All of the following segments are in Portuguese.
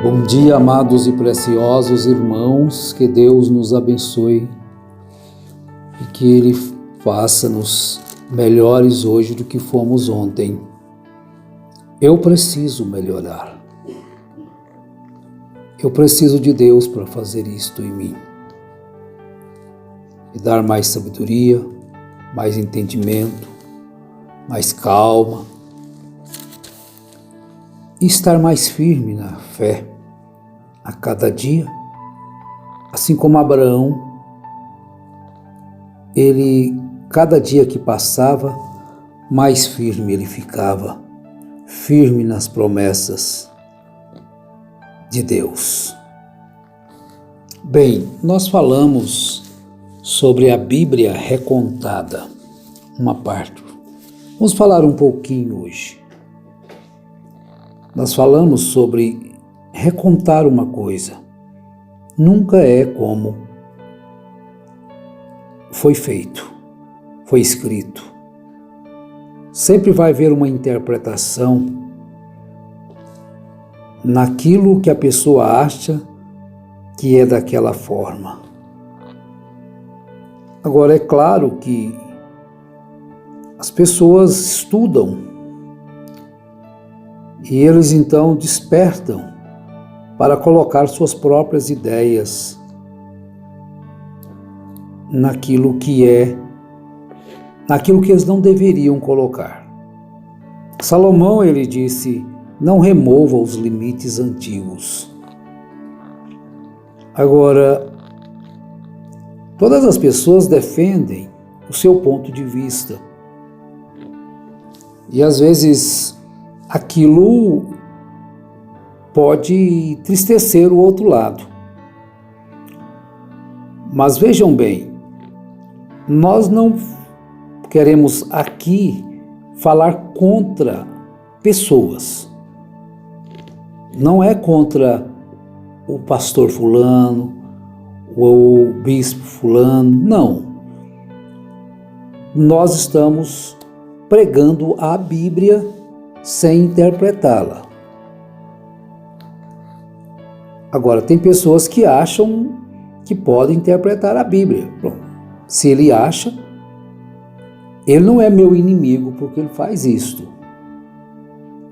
Bom dia, amados e preciosos irmãos, que Deus nos abençoe e que Ele faça-nos melhores hoje do que fomos ontem. Eu preciso melhorar. Eu preciso de Deus para fazer isto em mim. E dar mais sabedoria, mais entendimento, mais calma. E estar mais firme na fé a cada dia, assim como Abraão, cada dia que passava, mais firme ele ficava, firme nas promessas de Deus. Bem, nós falamos sobre a Bíblia recontada, uma parte. Vamos falar um pouquinho hoje. Nós falamos sobre recontar uma coisa. Nunca é como foi feito, foi escrito. Sempre vai haver uma interpretação naquilo que a pessoa acha que é daquela forma. Agora, é claro que as pessoas estudam e eles então despertam para colocar suas próprias ideias naquilo que eles não deveriam colocar. Salomão, ele disse, não remova os limites antigos. Agora, todas as pessoas defendem o seu ponto de vista. E às vezes aquilo pode entristecer o outro lado. Mas vejam bem, nós não queremos aqui falar contra pessoas. Não é contra o pastor fulano, ou o bispo fulano, não. Nós estamos pregando a Bíblia sem interpretá-la. Agora, tem pessoas que acham que podem interpretar a Bíblia. Bom, se ele acha, ele não é meu inimigo porque ele faz isto.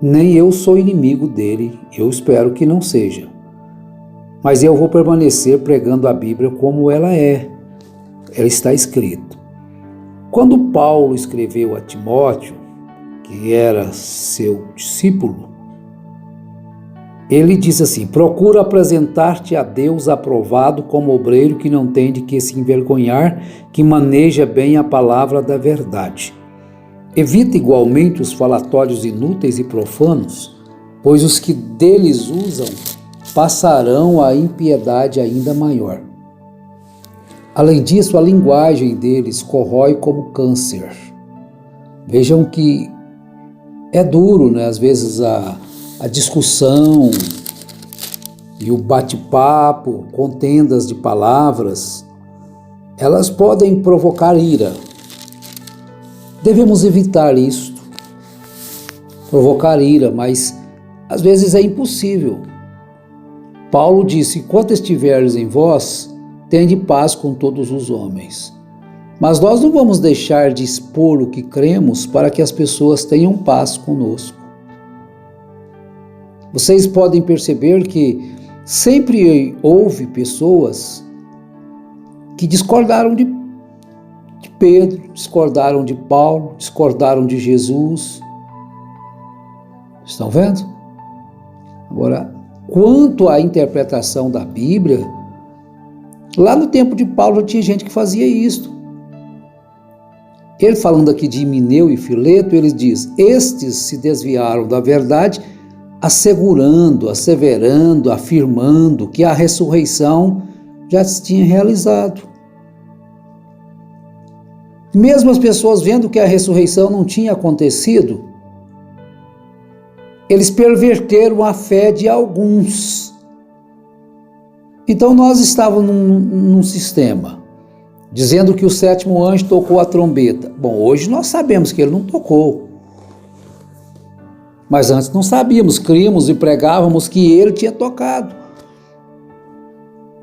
Nem eu sou inimigo dele, eu espero que não seja. Mas eu vou permanecer pregando a Bíblia como ela é. Ela está escrita. Quando Paulo escreveu a Timóteo, que era seu discípulo, ele diz assim: procura apresentar-te a Deus aprovado como obreiro que não tem de que se envergonhar, que maneja bem a palavra da verdade. Evita igualmente os falatórios inúteis e profanos, pois os que deles usam passarão a impiedade ainda maior. Além disso, a linguagem deles corrói como câncer. Vejam que é duro, né? Às vezes a discussão e o bate-papo, contendas de palavras, elas podem provocar ira. Devemos evitar isto, provocar ira, mas às vezes é impossível. Paulo disse: enquanto estiveres em vós, tende paz com todos os homens. Mas nós não vamos deixar de expor o que cremos para que as pessoas tenham paz conosco. Vocês podem perceber que sempre houve pessoas que discordaram de Pedro, discordaram de Paulo, discordaram de Jesus. Estão vendo? Agora, quanto à interpretação da Bíblia, lá no tempo de Paulo já tinha gente que fazia isso. Ele, falando aqui de Himeneu e Fileto, ele diz: estes se desviaram da verdade, assegurando, asseverando, afirmando que a ressurreição já se tinha realizado. Mesmo as pessoas vendo que a ressurreição não tinha acontecido, eles perverteram a fé de alguns. Então nós estávamos num sistema dizendo que o sétimo anjo tocou a trombeta. Bom, hoje nós sabemos que ele não tocou. Mas antes não sabíamos, críamos e pregávamos que ele tinha tocado.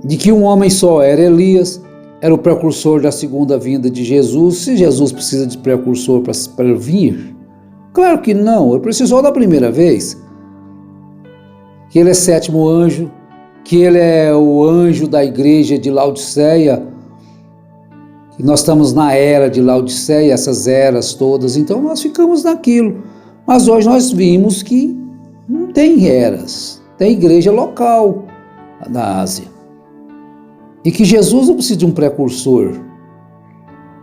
De que um homem só era Elias, era o precursor da segunda vinda de Jesus. Se Jesus precisa de precursor para vir? Claro que não, ele precisou da primeira vez. Que ele é sétimo anjo, que ele é o anjo da igreja de Laodiceia, que nós estamos na era de Laodiceia, essas eras todas, então nós ficamos naquilo. Mas hoje nós vimos que não tem eras, tem igreja local na Ásia. E que Jesus não precisa de um precursor.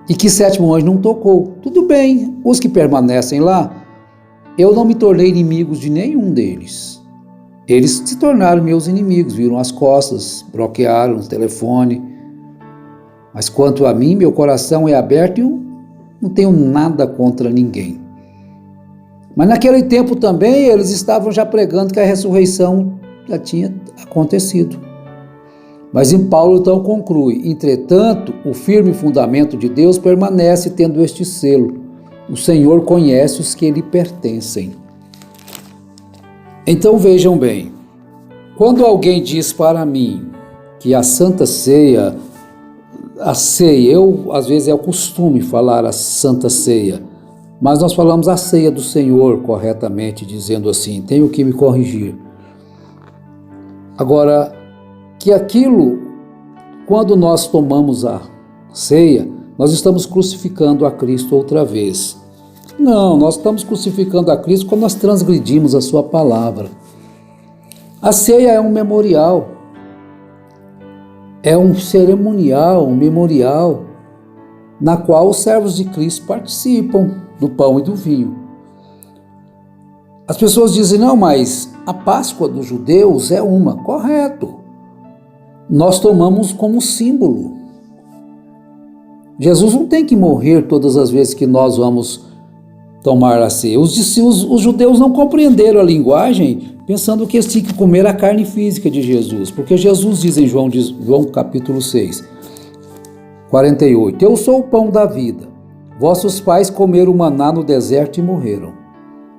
E que sétimo anjo não tocou. Tudo bem, os que permanecem lá, eu não me tornei inimigos de nenhum deles. Eles se tornaram meus inimigos, viram as costas, bloquearam o telefone. Mas quanto a mim, meu coração é aberto e eu não tenho nada contra ninguém. Mas naquele tempo também eles estavam já pregando que a ressurreição já tinha acontecido. Mas em Paulo então conclui: entretanto, o firme fundamento de Deus permanece tendo este selo: o Senhor conhece os que lhe pertencem. Então vejam bem, quando alguém diz para mim que a Santa Ceia, às vezes é o costume falar a Santa Ceia, mas nós falamos a ceia do Senhor corretamente, dizendo assim, tenho que me corrigir. Agora, que aquilo, quando nós tomamos a ceia, nós estamos crucificando a Cristo outra vez. Não, nós estamos crucificando a Cristo quando nós transgredimos a sua palavra. A ceia é um memorial, é um cerimonial, um memorial, na qual os servos de Cristo participam do pão e do vinho. As pessoas dizem, não, mas a Páscoa dos judeus é uma. Correto. Nós tomamos como símbolo. Jesus não tem que morrer todas as vezes que nós vamos tomar a ceia. Os judeus não compreenderam a linguagem, pensando que eles tinham que comer a carne física de Jesus, porque Jesus diz em João capítulo 6, 48, eu sou o pão da vida, vossos pais comeram maná no deserto e morreram.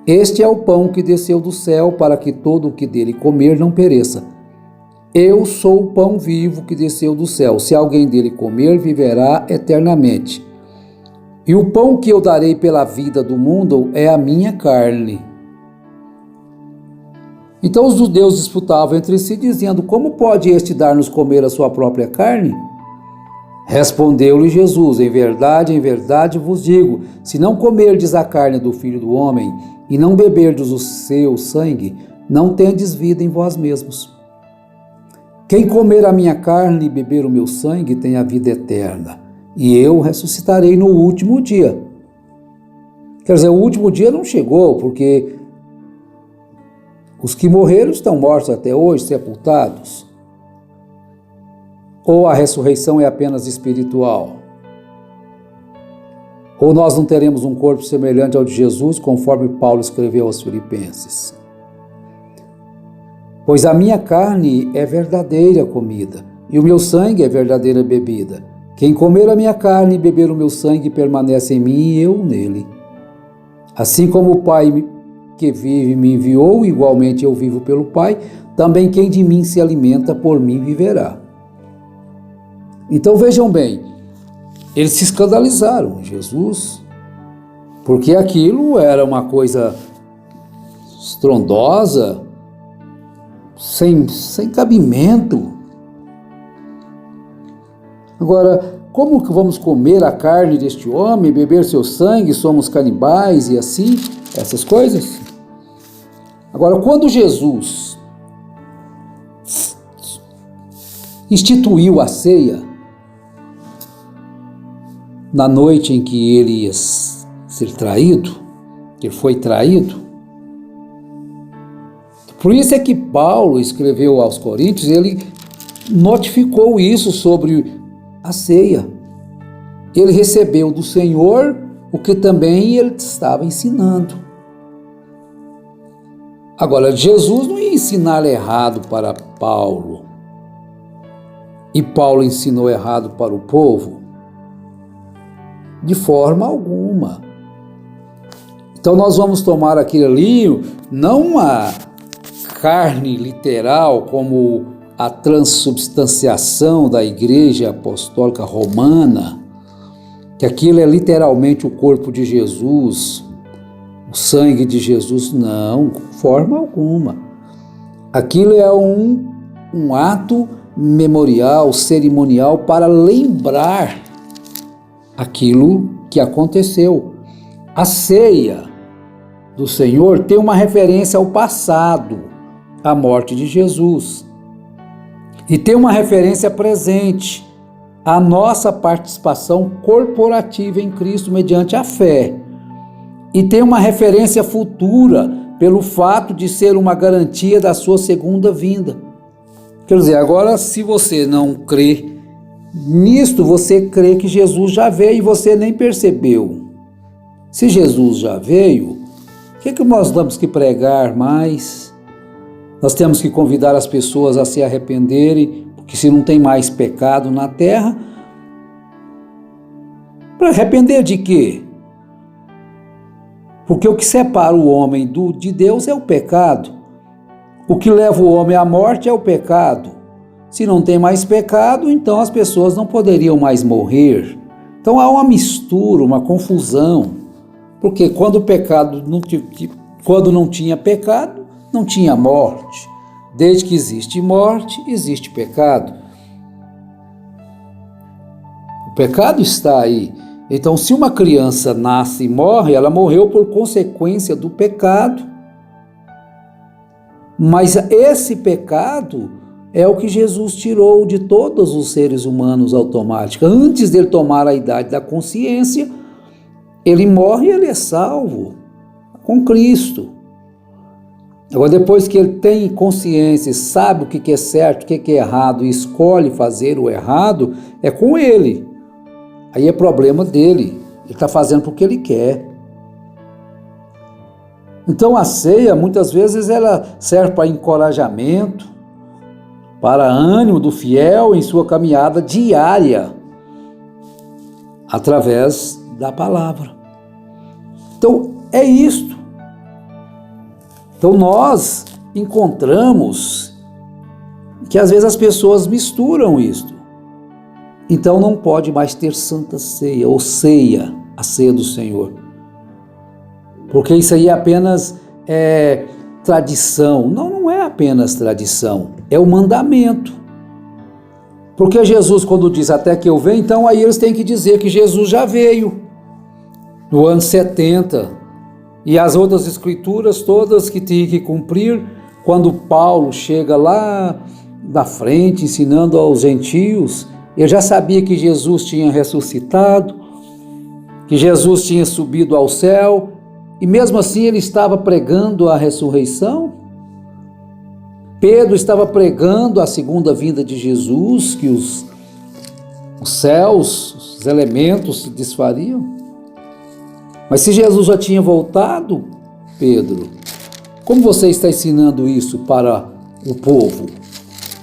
Este é o pão que desceu do céu para que todo o que dele comer não pereça. Eu sou o pão vivo que desceu do céu, se alguém dele comer, viverá eternamente. E o pão que eu darei pela vida do mundo é a minha carne. Então os judeus disputavam entre si, dizendo, como pode este dar-nos comer a sua própria carne? Respondeu-lhe Jesus, em verdade vos digo, se não comerdes a carne do Filho do Homem e não beberdes o seu sangue, não tendes vida em vós mesmos. Quem comer a minha carne e beber o meu sangue tem a vida eterna, e eu ressuscitarei no último dia. Quer dizer, o último dia não chegou, porque os que morreram estão mortos até hoje, sepultados. Ou a ressurreição é apenas espiritual? Ou nós não teremos um corpo semelhante ao de Jesus, conforme Paulo escreveu aos Filipenses? Pois a minha carne é verdadeira comida, e o meu sangue é verdadeira bebida. Quem comer a minha carne e beber o meu sangue permanece em mim e eu nele. Assim como o Pai que vive me enviou, igualmente eu vivo pelo Pai, também quem de mim se alimenta por mim viverá. Então vejam bem, eles se escandalizaram em Jesus, porque aquilo era uma coisa estrondosa, sem cabimento. Agora, como que vamos comer a carne deste homem, beber seu sangue, somos canibais e assim, essas coisas? Agora, quando Jesus instituiu a ceia, na noite em que ele ia ser traído, que foi traído, por isso é que Paulo escreveu aos Coríntios, ele notificou isso sobre a ceia. Ele recebeu do Senhor o que também ele estava ensinando. Agora, Jesus não ia ensinar errado para Paulo, e Paulo ensinou errado para o povo, de forma alguma. Então nós vamos tomar aquilo ali, não uma carne literal, como a transubstanciação da Igreja Apostólica Romana, que aquilo é literalmente o corpo de Jesus, o sangue de Jesus, não, de forma alguma. Aquilo é um ato memorial, cerimonial, para lembrar aquilo que aconteceu. A ceia do Senhor tem uma referência ao passado, à morte de Jesus. E tem uma referência presente, à nossa participação corporativa em Cristo mediante a fé. E tem uma referência futura, pelo fato de ser uma garantia da sua segunda vinda. Quer dizer, agora, se você não crê nisto, você crê que Jesus já veio e você nem percebeu. Se Jesus já veio, o que nós temos que pregar mais? Nós temos que convidar as pessoas a se arrependerem, porque se não tem mais pecado na terra, para arrepender de quê? Porque o que separa o homem de Deus é o pecado. O que leva o homem à morte é o pecado. Se não tem mais pecado, então as pessoas não poderiam mais morrer. Então há uma mistura, uma confusão. Porque quando não tinha pecado, não tinha morte. Desde que existe morte, existe pecado. O pecado está aí. Então, se uma criança nasce e morre, ela morreu por consequência do pecado. Mas esse pecado é o que Jesus tirou de todos os seres humanos automáticos. Antes dele tomar a idade da consciência, ele morre e ele é salvo com Cristo. Agora, depois que ele tem consciência, sabe o que é certo, o que é errado e escolhe fazer o errado, é com ele. Aí é problema dele. Ele está fazendo porque ele quer. Então a ceia, muitas vezes, ela serve para encorajamento, para ânimo do fiel em sua caminhada diária, através da palavra. Então, é isto. Então, nós encontramos que às vezes as pessoas misturam isto. Então, não pode mais ter santa ceia, ou ceia, a ceia do Senhor. Porque isso aí é apenas tradição. Não, não é apenas tradição, é o mandamento. Porque Jesus, quando diz até que eu venha, então aí eles têm que dizer que Jesus já veio no ano 70. E as outras escrituras todas que tinha que cumprir, quando Paulo chega lá na frente, ensinando aos gentios, ele já sabia que Jesus tinha ressuscitado, que Jesus tinha subido ao céu, e mesmo assim ele estava pregando a ressurreição. Pedro estava pregando a segunda vinda de Jesus, que os céus, os elementos se desfariam. Mas se Jesus já tinha voltado, Pedro, como você está ensinando isso para o povo?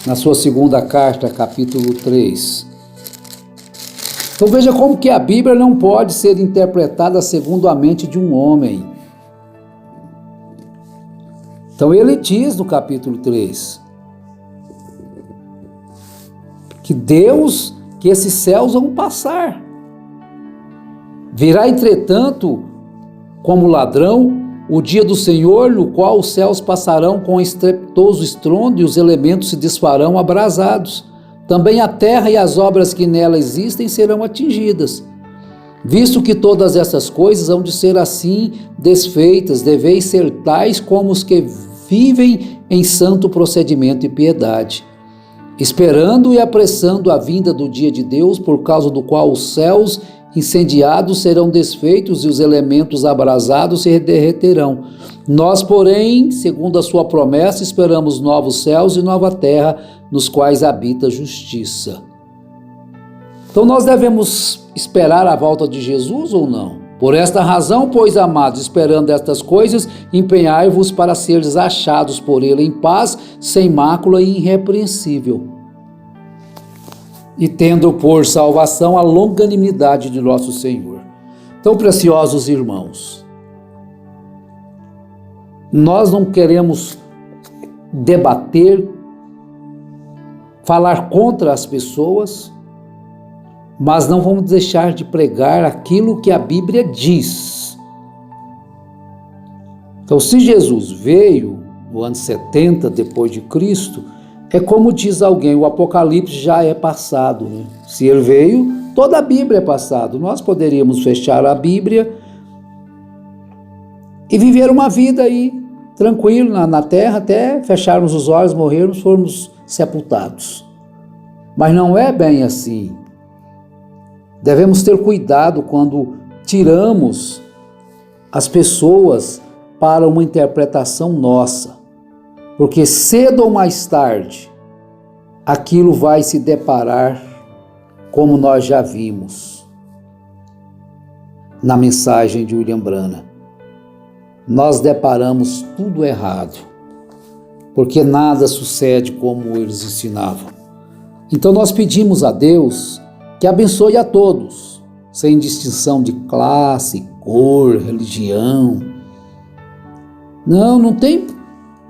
Na sua segunda carta, capítulo 3. Então veja como que a Bíblia não pode ser interpretada segundo a mente de um homem. Então ele diz no capítulo 3 que esses céus vão passar. Virá, entretanto, como ladrão, o dia do Senhor, no qual os céus passarão com estrepitoso estrondo e os elementos se desfarão abrasados. Também a terra e as obras que nela existem serão atingidas. Visto que todas essas coisas hão de ser assim desfeitas, deveis ser tais como os que vivem em santo procedimento e piedade, esperando e apressando a vinda do dia de Deus, por causa do qual os céus incendiados serão desfeitos e os elementos abrasados se derreterão. Nós, porém, segundo a sua promessa, esperamos novos céus e nova terra, nos quais habita a justiça. Então nós devemos esperar a volta de Jesus ou não? Por esta razão, pois, amados, esperando estas coisas, empenhai-vos para seres achados por ele em paz, sem mácula e irrepreensível, e tendo por salvação a longanimidade de nosso Senhor. Então, preciosos irmãos, Nós não queremos debater, falar contra as pessoas, mas não vamos deixar de pregar aquilo que a Bíblia diz. Então, se Jesus veio no ano 70 depois de Cristo, é como diz alguém, o Apocalipse já é passado, né? Se ele veio, toda a Bíblia é passado. Nós poderíamos fechar a Bíblia e viver uma vida aí, tranquilo, na terra, até fecharmos os olhos, morrermos, formos sepultados. Mas não é bem assim. Devemos ter cuidado quando tiramos as pessoas para uma interpretação nossa, porque cedo ou mais tarde, aquilo vai se deparar como nós já vimos na mensagem de William Branham. Nós deparamos tudo errado, porque nada sucede como eles ensinavam. Então nós pedimos a Deus que abençoe a todos, sem distinção de classe, cor, religião. Não tem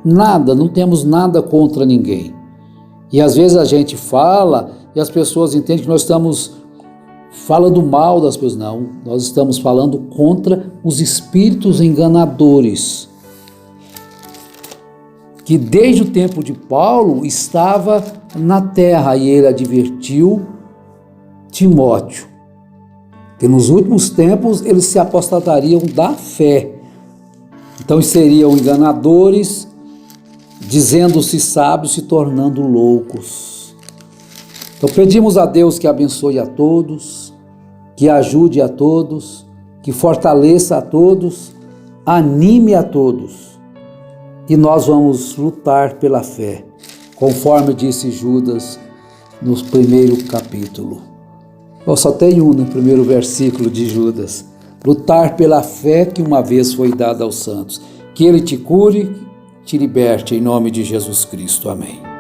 nada, não temos nada contra ninguém. E às vezes a gente fala e as pessoas entendem que nós estamos falando mal das pessoas. Não, nós estamos falando contra os espíritos enganadores, que desde o tempo de Paulo estava na terra, e ele advertiu Timóteo que nos últimos tempos eles se apostatariam da fé. Então seriam enganadores, dizendo-se sábios, se tornando loucos. Então pedimos a Deus que abençoe a todos, que ajude a todos, que fortaleça a todos, anime a todos. E nós vamos lutar pela fé, conforme disse Judas no primeiro capítulo. Só tem no primeiro versículo de Judas. Lutar pela fé que uma vez foi dada aos santos. Que Ele te cure, te liberte em nome de Jesus Cristo. Amém.